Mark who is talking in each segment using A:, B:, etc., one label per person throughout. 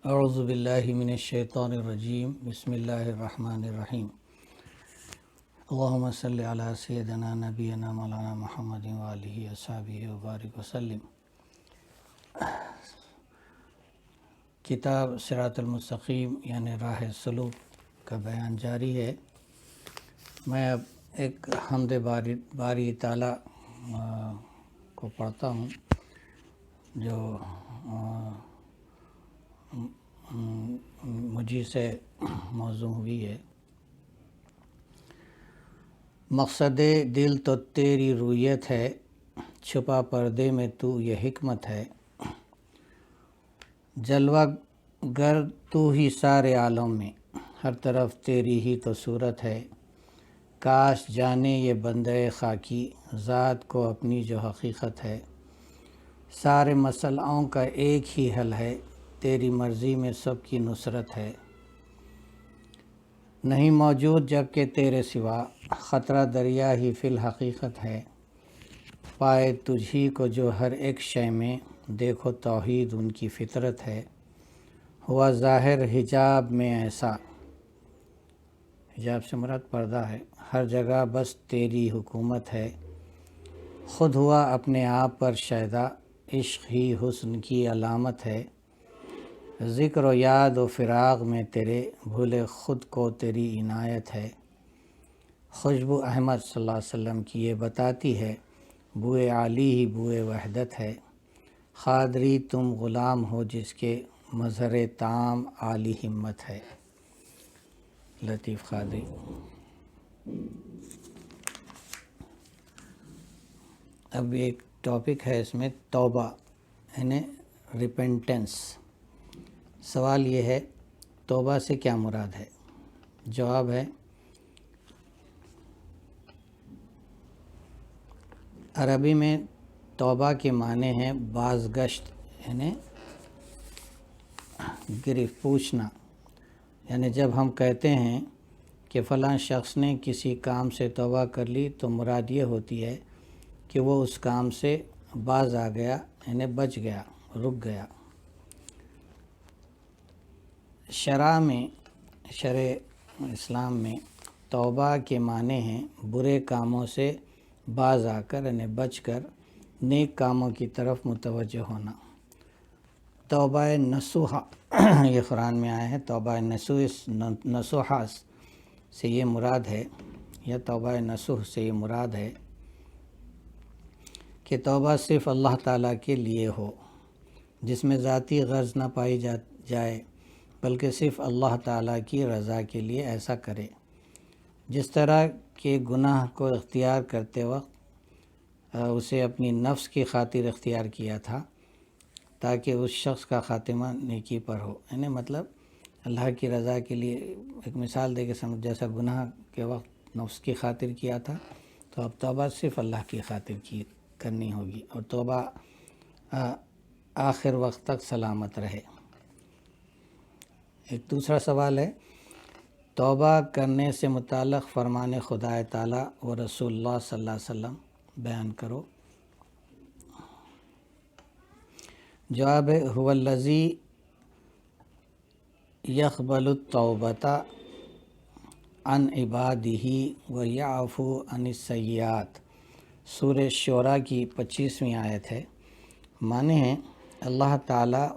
A: اعوذ باللہ من الشیطان الرجیم بسم اللہ الرحمن الرحیم اللہم صلی علی سیدنا نبینا مولانا محمد وآلہ وصحبہ وبارک وسلم۔ کتاب صراط المستقیم یعنی راہ سلوک کا بیان جاری ہے۔ میں اب ایک حمد باری تعالیٰ کو پڑھتا ہوں جو مجھے سے موضوع ہوئی ہے۔ مقصد دل تو تیری رویت ہے، چھپا پردے میں تو یہ حکمت ہے۔ جلوہ گر تو ہی سارے عالم میں، ہر طرف تیری ہی تو صورت ہے۔ کاش جانے یہ بندے خاکی، ذات کو اپنی جو حقیقت ہے۔ سارے مسئلوں کا ایک ہی حل ہے، تیری مرضی میں سب کی نصرت ہے۔ نہیں موجود جب کہ تیرے سوا، خطرہ دریا ہی فی الحقیقت ہے۔ پائے تجھ ہی کو جو ہر ایک شے میں، دیکھو توحید ان کی فطرت ہے۔ ہوا ظاہر حجاب میں ایسا، حجاب سے مراد پردہ ہے، ہر جگہ بس تیری حکومت ہے۔ خود ہوا اپنے آپ پر شیدا، عشق ہی حسن کی علامت ہے۔ ذکر و یاد و فراق میں تیرے، بھولے خود کو تیری عنایت ہے۔ خوشبو احمد صلی اللہ علیہ وسلم کی یہ بتاتی ہے، بوئے عالی ہی بوئے وحدت ہے۔ قادری تم غلام ہو جس کے، مظہر طعام عالی ہمت ہے۔ لطیف قادری۔ اب ایک ٹاپک ہے اس میں توبہ یعنی ریپنٹنس۔ سوال یہ ہے توبہ سے کیا مراد ہے؟ جواب ہے عربی میں توبہ کے معنی ہیں بازگشت یعنی گرفت پوچھنا، یعنی جب ہم کہتے ہیں کہ فلاں شخص نے کسی کام سے توبہ کر لی تو مراد یہ ہوتی ہے کہ وہ اس کام سے باز آ گیا یعنی بچ گیا، رک گیا۔ شرع اسلام میں توبہ کے معنی ہیں برے کاموں سے باز آ کر یعنی بچ کر نیک کاموں کی طرف متوجہ ہونا۔ توبہ نصوحہ یہ قرآن میں آیا ہے، توبہ نصوحہ سے یہ مراد ہے یا توبہ نصوح سے یہ مراد ہے کہ توبہ صرف اللہ تعالیٰ کے لیے ہو، جس میں ذاتی غرض نہ پائی جائے بلکہ صرف اللہ تعالیٰ کی رضا کے لیے ایسا کرے۔ جس طرح کہ گناہ کو اختیار کرتے وقت اسے اپنی نفس کی خاطر اختیار کیا تھا تاکہ اس شخص کا خاتمہ نیکی پر ہو، یعنی مطلب اللہ کی رضا کے لیے ایک مثال دے کے سمجھ، جیسا گناہ کے وقت نفس کی خاطر کیا تھا تو اب توبہ صرف اللہ کی خاطر کرنی ہوگی، اور توبہ آخر وقت تک سلامت رہے۔ ایک دوسرا سوال ہے توبہ کرنے سے متعلق فرمان خدا تعالیٰ و رسول اللہ صلی اللہ علیہ وسلم بیان کرو۔ جواب ہے هو الذی یقبل التوبۃ عن عبادہ ویعفو عن السیئات۔ سورہ شعراء کی 25ویں آیت ہے۔ معنی ہے اللہ تعالیٰ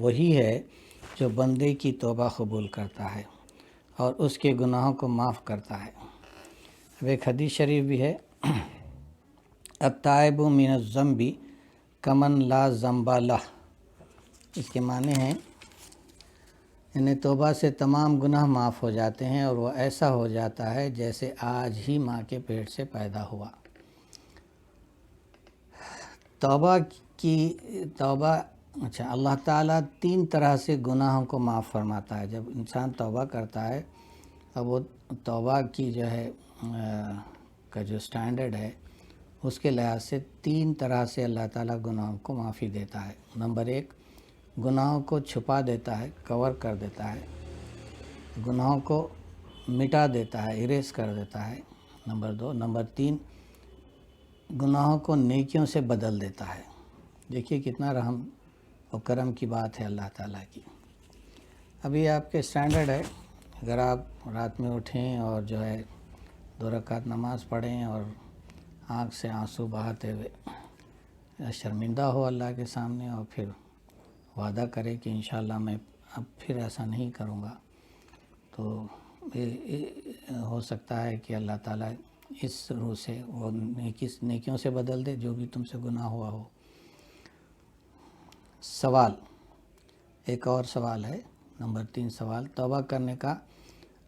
A: وہی ہے جو بندے کی توبہ قبول کرتا ہے اور اس کے گناہوں کو معاف کرتا ہے۔ اب ایک حدیث شریف بھی ہے، التائب من الذنب کمن لا ذنب لہ۔ اس کے معنی ہیں یعنی توبہ سے تمام گناہ معاف ہو جاتے ہیں اور وہ ایسا ہو جاتا ہے جیسے آج ہی ماں کے پیٹ سے پیدا ہوا۔ اچھا، اللہ تعالیٰ 3 طرح سے گناہوں کو معاف فرماتا ہے۔ جب انسان توبہ کرتا ہے اب وہ توبہ کی جو ہے کا جو سٹینڈرڈ ہے اس کے لحاظ سے 3 طرح سے اللہ تعالیٰ گناہوں کو معافی دیتا ہے۔ نمبر 1، گناہوں کو چھپا دیتا ہے، کور کر دیتا ہے، گناہوں کو مٹا دیتا ہے، اریز کر دیتا ہے۔ نمبر 2، نمبر 3، گناہوں کو نیکیوں سے بدل دیتا ہے۔ دیکھیے کتنا رحم اور کرم کی بات ہے اللہ تعالیٰ کی۔ ابھی آپ کے اسٹینڈرڈ ہے، اگر آپ رات میں اٹھیں اور جو ہے 2 رکعت نماز پڑھیں اور آنکھ سے آنسو بہاتے ہوئے شرمندہ ہو اللہ کے سامنے، اور پھر وعدہ کرے کہ انشاءاللہ میں اب پھر ایسا نہیں کروں گا، تو ہو سکتا ہے کہ اللہ تعالیٰ اس روح سے وہ نیکیوں سے بدل دے جو بھی تم سے گناہ ہوا ہو۔ سوال، ایک اور سوال ہے، نمبر 3 سوال، توبہ کرنے کا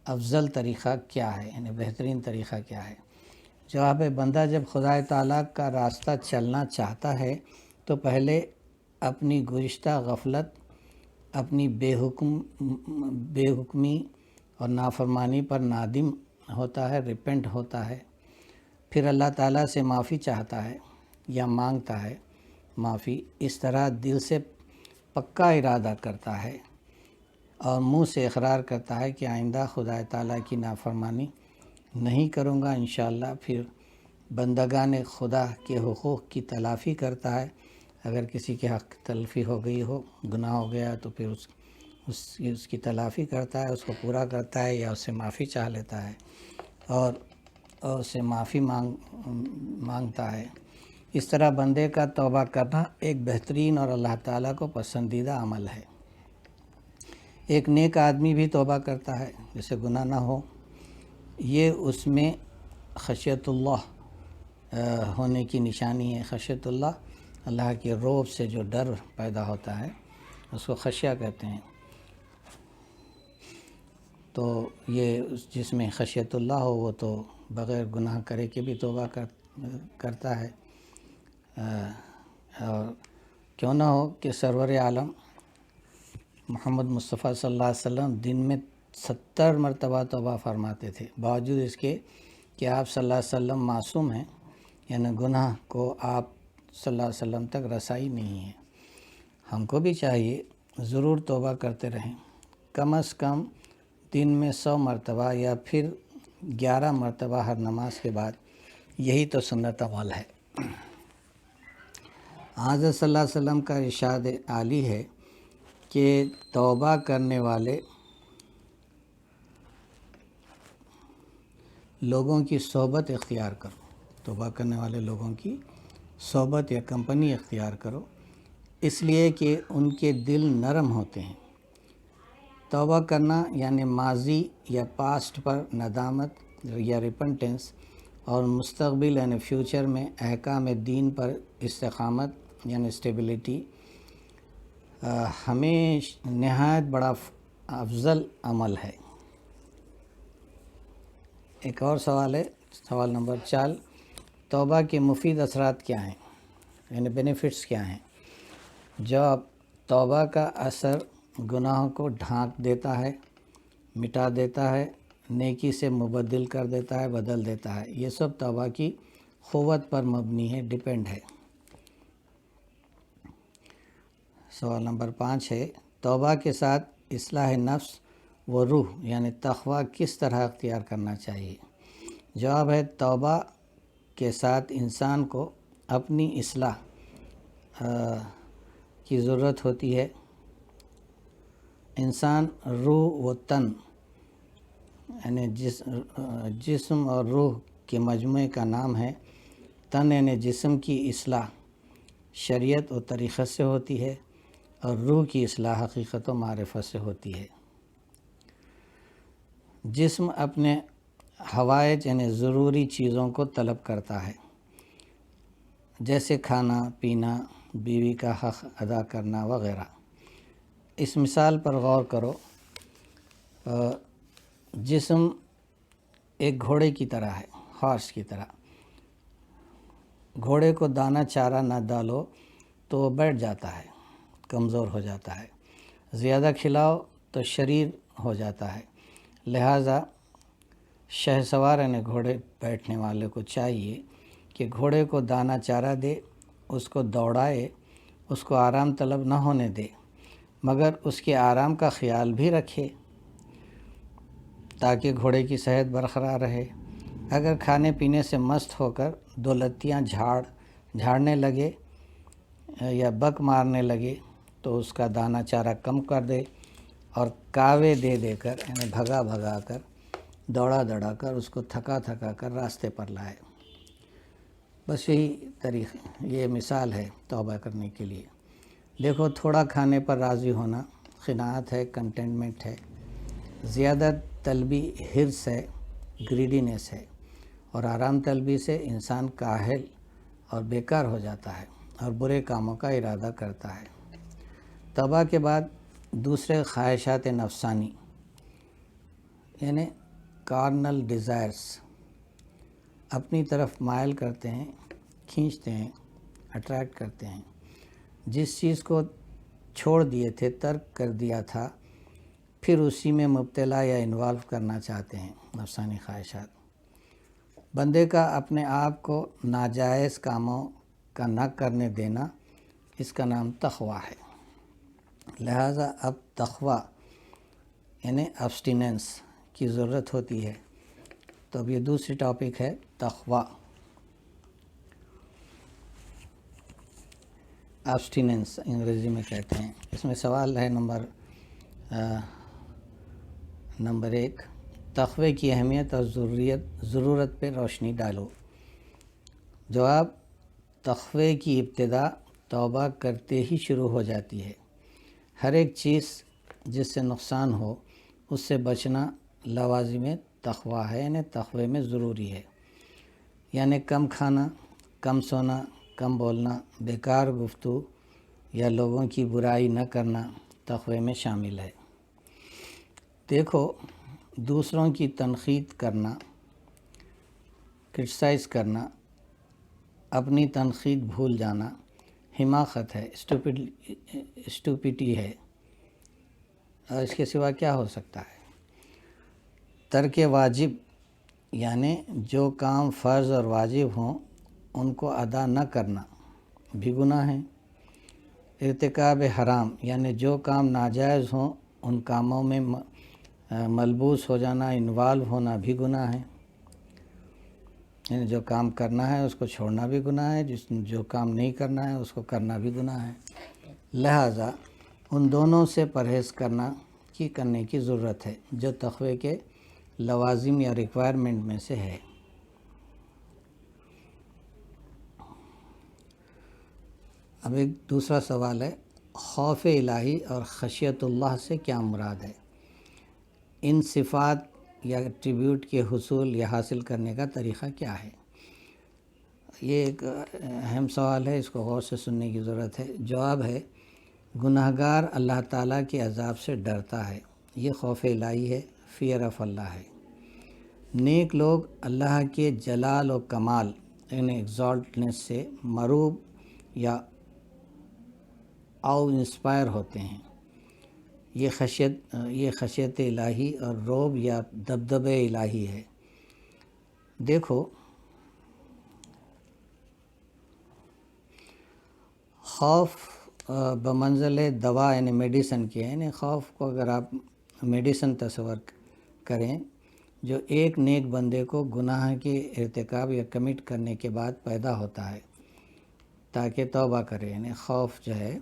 A: افضل طریقہ کیا ہے، یعنی بہترین طریقہ کیا ہے؟ جواب ہے، بندہ جب خدا تعالیٰ کا راستہ چلنا چاہتا ہے تو پہلے اپنی گزشتہ غفلت، اپنی بے حکمی اور نافرمانی پر نادم ہوتا ہے، ریپینٹ ہوتا ہے، پھر اللہ تعالیٰ سے معافی چاہتا ہے یا مانگتا ہے معافی، اس طرح دل سے پکا ارادہ کرتا ہے اور منہ سے اقرار کرتا ہے کہ آئندہ خدا تعالیٰ کی نافرمانی نہیں کروں گا انشاءاللہ، پھر بندگان خدا کے حقوق کی تلافی کرتا ہے، اگر کسی کے حق تلفی ہو گئی ہو، گناہ ہو گیا تو پھر اس کی تلافی کرتا ہے، اس کو پورا کرتا ہے یا اس سے معافی چاہ لیتا ہے اور اس سے معافی مانگتا ہے۔ اس طرح بندے کا توبہ کرنا ایک بہترین اور اللہ تعالیٰ کو پسندیدہ عمل ہے۔ ایک نیک آدمی بھی توبہ کرتا ہے جسے گناہ نہ ہو، یہ اس میں خشیت اللہ ہونے کی نشانی ہے۔ خشیت اللہ، اللہ کے روب سے جو ڈر پیدا ہوتا ہے اس کو خشیہ کہتے ہیں۔ تو یہ جس میں خشیت اللہ ہو وہ تو بغیر گناہ کرے کے بھی توبہ کرتا ہے، اور کیوں نہ ہو کہ سرور عالم محمد مصطفیٰ صلی اللہ علیہ وسلم دن میں 70 مرتبہ توبہ فرماتے تھے، باوجود اس کے کہ آپ صلی اللہ علیہ وسلم معصوم ہیں، یعنی گناہ کو آپ صلی اللہ علیہ وسلم تک رسائی نہیں ہے۔ ہم کو بھی چاہیے ضرور توبہ کرتے رہیں، کم از کم دن میں 100 مرتبہ یا پھر 11 مرتبہ ہر نماز کے بعد، یہی تو سنت عمل ہے۔ حضرت صلی اللہ علیہ وسلم کا ارشاد عالی ہے کہ توبہ کرنے والے لوگوں کی صحبت اختیار کرو، توبہ کرنے والے لوگوں کی صحبت یا کمپنی اختیار کرو، اس لیے کہ ان کے دل نرم ہوتے ہیں۔ توبہ کرنا یعنی ماضی یا پاسٹ پر ندامت یا ریپنٹنس، اور مستقبل یعنی فیوچر میں احکام دین پر استقامت یعنی اسٹیبلٹی، ہمیشہ نہایت بڑا افضل عمل ہے۔ ایک اور سوال ہے، سوال نمبر 4، توبہ کے مفید اثرات کیا ہیں، یعنی بینیفٹس کیا ہیں؟ جواب، توبہ کا اثر گناہوں کو ڈھانک دیتا ہے، مٹا دیتا ہے، نیکی سے مبدل کر دیتا ہے، بدل دیتا ہے، یہ سب توبہ کی قوت پر مبنی ہے، ڈیپینڈ ہے۔ سوال نمبر 5 ہے، توبہ کے ساتھ اصلاح نفس و روح یعنی تقویٰ کس طرح اختیار کرنا چاہیے؟ جواب ہے، توبہ کے ساتھ انسان کو اپنی اصلاح کی ضرورت ہوتی ہے۔ انسان روح و تن یعنی جسم اور روح کے مجموعے کا نام ہے۔ تن یعنی جسم کی اصلاح شریعت و طریقت سے ہوتی ہے، اور روح کی اصلاح حقیقت و معرفت سے ہوتی ہے۔ جسم اپنے حوائج یعنی ضروری چیزوں کو طلب کرتا ہے، جیسے کھانا پینا، بیوی کا حق ادا کرنا وغیرہ۔ اس مثال پر غور کرو، جسم ایک گھوڑے کی طرح ہے، ہارس کی طرح۔ گھوڑے کو دانہ چارہ نہ ڈالو تو وہ بیٹھ جاتا ہے، کمزور ہو جاتا ہے، زیادہ کھلاؤ تو شریر ہو جاتا ہے۔ لہٰذا شہسوار یعنی گھوڑے بیٹھنے والے کو چاہیے کہ گھوڑے کو دانہ چارہ دے، اس کو دوڑائے، اس کو آرام طلب نہ ہونے دے، مگر اس کے آرام کا خیال بھی رکھے تاکہ گھوڑے کی صحت برقرار رہے۔ اگر کھانے پینے سے مست ہو کر 2 لتیاں جھاڑنے لگے یا بک مارنے لگے تو اس کا دانہ چارہ کم کر دے اور کاوے دے دے کر یعنی بھگا بھگا کر دوڑا دوڑا کر اس کو تھکا تھکا کر راستے پر لائے۔ بس یہی طریقہ، یہ مثال ہے توبہ کرنے کے لیے۔ دیکھو تھوڑا کھانے پر راضی ہونا قناعت ہے، کنٹینٹمنٹ ہے۔ زیادہ طلبی حرص ہے، گریڈینس ہے، اور آرام طلبی سے انسان کاہل اور بیکار ہو جاتا ہے اور برے کاموں کا ارادہ کرتا ہے۔ توبہ کے بعد دوسرے خواہشات نفسانی یعنی کارنل ڈیزائرز اپنی طرف مائل کرتے ہیں، کھینچتے ہیں، اٹریکٹ کرتے ہیں۔ جس چیز کو چھوڑ دیے تھے، ترک کر دیا تھا، پھر اسی میں مبتلا یا انوالو کرنا چاہتے ہیں نفسانی خواہشات۔ بندے کا اپنے آپ کو ناجائز کاموں کا نہ کرنے دینا، اس کا نام تقویٰ ہے۔ لہٰذا اب تقویٰ یعنی ابسٹیننس کی ضرورت ہوتی ہے۔ تو اب یہ دوسری ٹاپک ہے تقویٰ، ابسٹیننس انگریزی میں کہتے ہیں۔ اس میں سوال ہے نمبر 1، تقوی کی اہمیت اور ضرورت پہ روشنی ڈالو۔ جواب، تقوی کی ابتدا توبہ کرتے ہی شروع ہو جاتی ہے۔ ہر ایک چیز جس سے نقصان ہو اس سے بچنا لوازم تقوی ہے، یعنی تقوی میں ضروری ہے۔ یعنی کم کھانا، کم سونا، کم بولنا، بیکار گفتگو یا لوگوں کی برائی نہ کرنا تقوی میں شامل ہے۔ دیکھو دوسروں کی تنقید کرنا، کرٹیسائز کرنا، اپنی تنقید بھول جانا حماقت ہے، اسٹوپیٹی ہے، اور اس کے سوا کیا ہو سکتا ہے۔ ترک واجب یعنی جو کام فرض اور واجب ہوں ان کو ادا نہ کرنا بھی گناہ ہے۔ ارتکاب حرام یعنی جو کام ناجائز ہوں ان کاموں میں ملبوس ہو جانا، انوالو ہونا بھی گناہ ہے۔ یعنی جو کام کرنا ہے اس کو چھوڑنا بھی گناہ ہے، جو کام نہیں کرنا ہے اس کو کرنا بھی گناہ ہے۔ لہٰذا ان دونوں سے پرہیز کرنے کی ضرورت ہے جو تقوی کے لوازم یا ریکوائرمنٹ میں سے ہے۔ اب ایک دوسرا سوال ہے، خوف الہی اور خشیت اللہ سے کیا مراد ہے؟ ان صفات یا ایٹریبیوٹ کے حصول یا حاصل کرنے کا طریقہ کیا ہے؟ یہ ایک اہم سوال ہے، اس کو غور سے سننے کی ضرورت ہے۔ جواب ہے، گناہگار اللہ تعالیٰ کے عذاب سے ڈرتا ہے، یہ خوف الہی ہے، فیئر آف اللہ ہے۔ نیک لوگ اللہ کے جلال و کمال یعنی ایگزالٹنس سے مروب یا او انسپائر ہوتے ہیں۔ یہ خشیت الہی اور روب یا دبدبہ الہی ہے۔ دیکھو خوف بمنزل دوا یعنی میڈیسن کے، یعنی خوف کو اگر آپ میڈیسن تصور کریں جو ایک نیک بندے کو گناہ کے ارتکاب یا کمٹ کرنے کے بعد پیدا ہوتا ہے تاکہ توبہ کرے، یعنی خوف جو ہے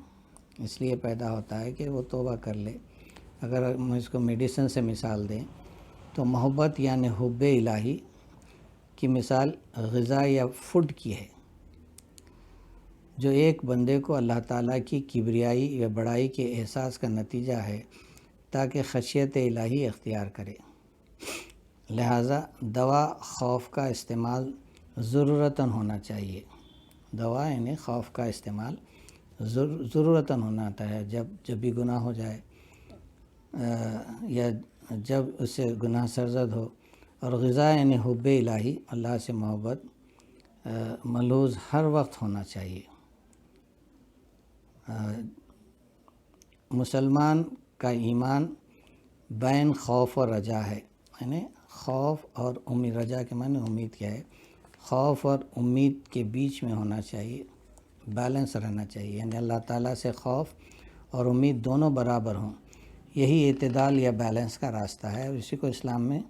A: اس لیے پیدا ہوتا ہے کہ وہ توبہ کر لے۔ اگر ہم اس کو میڈیسن سے مثال دیں تو محبت یعنی حب الہی کی مثال غذا یا فوڈ کی ہے جو ایک بندے کو اللہ تعالیٰ کی کبریائی یا بڑائی کے احساس کا نتیجہ ہے تاکہ خشیت الہی اختیار کرے۔ لہٰذا دوا خوف کا استعمال ضرورتاً ہونا چاہیے۔ دوا یعنی خوف کا استعمال ضرورتاً ہونا ہے جب بھی گناہ ہو جائے یا جب اسے گناہ سرزد ہو، اور غذا یعنی حب الہی اللہ سے محبت ملحوظ ہر وقت ہونا چاہیے۔ مسلمان کا ایمان بین خوف اور رجا ہے، یعنی خوف اور امید، رجا کے معنی امید کیا ہے، خوف اور امید کے بیچ میں ہونا چاہیے، بیلنس رہنا چاہیے، یعنی اللہ تعالیٰ سے خوف اور امید دونوں برابر ہوں۔ یہی اعتدال یا بیلنس کا راستہ ہے، اور اسی کو اسلام میں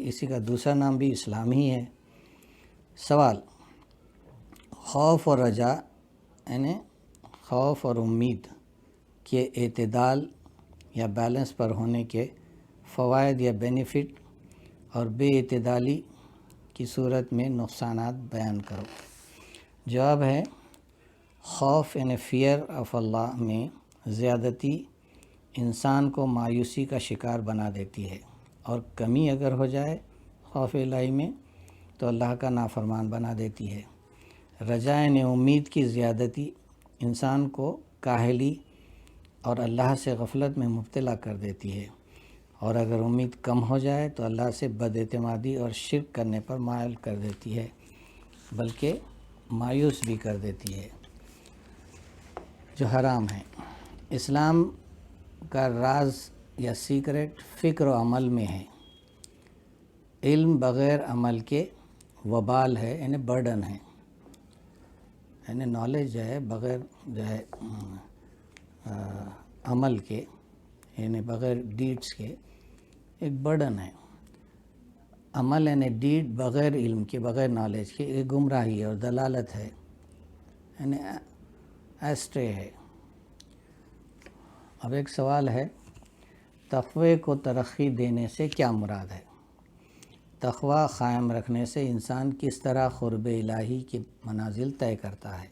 A: اسی کا دوسرا نام بھی اسلام ہی ہے۔ سوال، خوف اور رجا یعنی خوف اور امید کے اعتدال یا بیلنس پر ہونے کے فوائد یا بینیفٹ اور بے اعتدالی کی صورت میں نقصانات بیان کرو۔ جواب ہے خوف یعنی فیئر آف اللہ میں زیادتی انسان کو مایوسی کا شکار بنا دیتی ہے، اور کمی اگر ہو جائے خوف الہی میں تو اللہ کا نافرمان بنا دیتی ہے۔ رجا یعنی امید کی زیادتی انسان کو کاہلی اور اللہ سے غفلت میں مبتلا کر دیتی ہے، اور اگر امید کم ہو جائے تو اللہ سے بد اعتمادی اور شرک کرنے پر مائل کر دیتی ہے، بلکہ مایوس بھی کر دیتی ہے، جو حرام ہے۔ اسلام کا راز یا سیکرٹ فکر و عمل میں ہے۔ علم بغیر عمل کے وبال ہے، یعنی برڈن ہے، یعنی نالج جو ہے بغیر جو ہے عمل کے، یعنی بغیر ڈیڈس کے ایک برڈن ہے۔ عمل یعنی ڈیڈ بغیر علم کے، بغیر نالج کے ایک گمراہی اور دلالت ہے، یعنی ایسٹرے ہے۔ اب ایک سوال ہے، تقوی کو ترقی دینے سے کیا مراد ہے؟ تقوی قائم رکھنے سے انسان کس طرح قرب الہی کی منازل طے کرتا ہے؟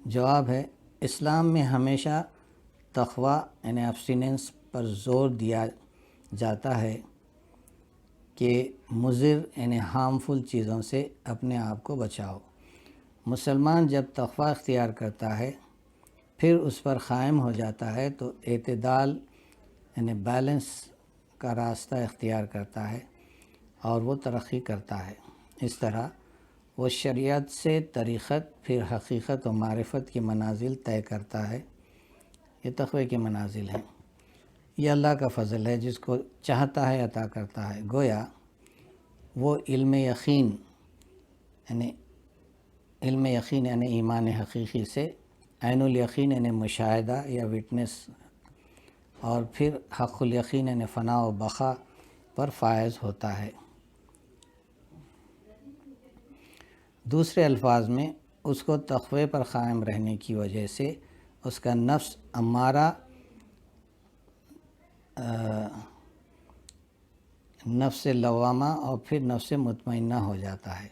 A: جواب ہے اسلام میں ہمیشہ تقوی یعنی ایبسٹیننس پر زور دیا جاتا ہے کہ مضر یعنی ہارمفل چیزوں سے اپنے آپ کو بچاؤ۔ مسلمان جب تقوی اختیار کرتا ہے پھر اس پر قائم ہو جاتا ہے تو اعتدال یعنی بیلنس کا راستہ اختیار کرتا ہے اور وہ ترقی کرتا ہے۔ اس طرح وہ شریعت سے طریقت، پھر حقیقت و معرفت کی منازل طے کرتا ہے۔ یہ تقوی کی منازل ہیں۔ یہ اللہ کا فضل ہے، جس کو چاہتا ہے عطا کرتا ہے۔ گویا وہ علم یقین یعنی ایمان حقیقی سے عین الیقین یعنی مشاہدہ یا وٹنس، اور پھر حق الیقین یعنی فنا و بقا پر فائز ہوتا ہے۔ دوسرے الفاظ میں اس کو تقوی پر قائم رہنے کی وجہ سے اس کا نفس امارہ نفس لوامہ اور پھر نفس مطمئنہ ہو جاتا ہے۔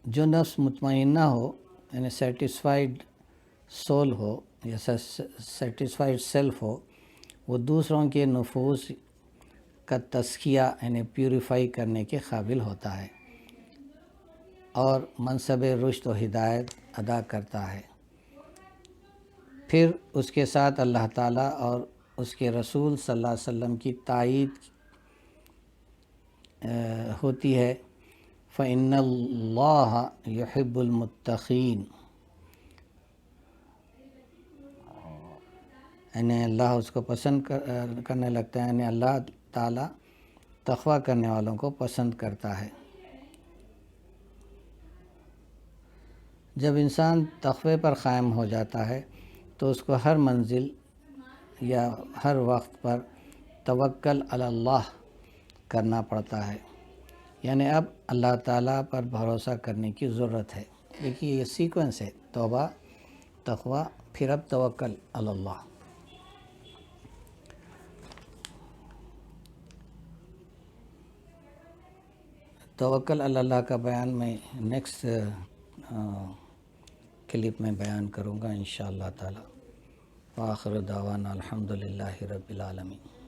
A: جو نفس مطمئنہ ہو یعنی سیٹسفائیڈ سول ہو یا سیٹسفائیڈ سیلف ہو، وہ دوسروں کے نفوس کا تزکیہ یعنی پیوریفائی کرنے کے قابل ہوتا ہے اور منصب رشد و ہدایت ادا کرتا ہے۔ پھر اس کے ساتھ اللہ تعالیٰ اور اس کے رسول صلی اللہ علیہ وسلم کی تائید ہوتی ہے۔ فَإِنَّ اللَّهَ يُحِبُّ الْمُتَّقِينَ، یعنی اللہ اس کو پسند کرنے لگتا ہے، یعنی اللہ تعالیٰ تقوی کرنے والوں کو پسند کرتا ہے۔ جب انسان تقوی پر قائم ہو جاتا ہے تو اس کو ہر منزل یا ہر وقت پر توکل علی اللہ کرنا پڑتا ہے، یعنی اب اللہ تعالیٰ پر بھروسہ کرنے کی ضرورت ہے۔ دیکھیے یہ سیکوینس ہے، توبہ، تقوی، پھر اب توکل علی اللہ۔ توکل علی اللہ کا بیان میں نیکسٹ کلپ میں بیان کروں گا انشاءاللہ تعالی۔ وآخر دعوانا الحمدللہ رب العالمین۔